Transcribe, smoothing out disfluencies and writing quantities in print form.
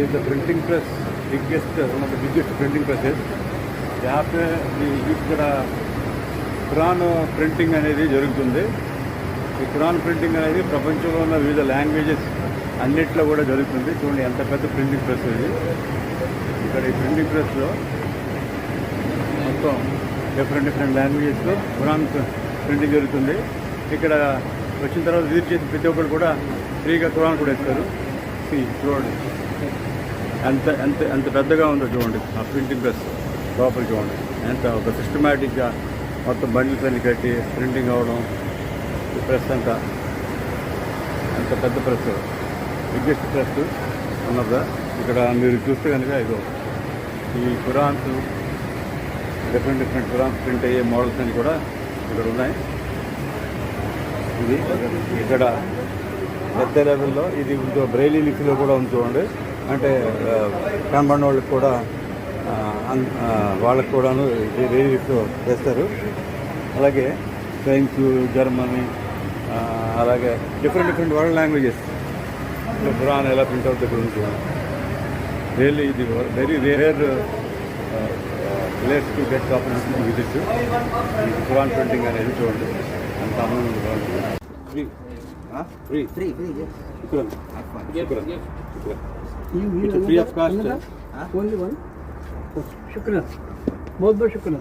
is the printing press, one of the biggest printing presses. यहाँ पे ఇక్కడ Quran printing అనేది జరుగుతుంది. ఈ ఖురాన్ ప్రింటింగ్ అనేది ప్రపంచంలో ఉన్న వివిధ లాంగ్వేజెస్ అన్నిట్లో కూడా జరుగుతుంది. చూడండి ఎంత పెద్ద ప్రింటింగ్ ప్రెస్ ఇది. ఇక్కడ ఈ ప్రింటింగ్ ప్రెస్లో మొత్తం డిఫరెంట్ లాంగ్వేజెస్లో ఖురాన్ ప్రింటింగ్ జరుగుతుంది. ఇక్కడ వచ్చిన తర్వాత విజిట్ చేసిన ప్రతి ఒక్కరు కూడా ఫ్రీగా ఖురాన్ కూడా ఇస్తారు. చూడండి ఎంత ఎంత ఎంత పెద్దగా ఉందో చూడండి ఆ ప్రింటింగ్ ప్రెస్ లోపల చూడండి. ఎంత ఒక సిస్టమేటిక్గా మొత్తం బండిల్స్ అన్ని కట్టి ప్రింటింగ్ అవ్వడం. ఈ ప్రెస్ అంతా అంత పెద్ద ప్రెస్, బిగ్గెస్ట్ ప్రెస్ ఉన్నదా. ఇక్కడ మీరు చూస్తే కనుక ఇదో ఈ ఖురాన్స్ డిఫరెంట్ ఖురాన్స్ ప్రింట్ అయ్యే మోడల్స్ అన్ని కూడా ఇక్కడ ఉన్నాయి. ఇది ఇక్కడ పెద్ద లెవెల్లో ఇది బ్రెయిలీ లిపిలో కూడా ఉంది చూడండి. అంటే కనబడిన వాళ్ళకి కూడా వాళ్ళకు కూడాను బ్రెయిలీ లిపిలో చేస్తారు. అలాగే ఫ్రెంచ్, జర్మనీ, అలాగే డిఫరెంట్ వరల్డ్ లాంగ్వేజెస్ ఖురాన్ ఎలా ప్రింట్ అవుతుంది గురించి రియల్లీ ఇది very rare place to get opportunity visit. Quran printing అనేది చూడండి అంత ఆనందంగా ఉంది. Free, yes. Shukran. It's free of cost. Only one. Shukran. बहुत बहुत शुक्रिया.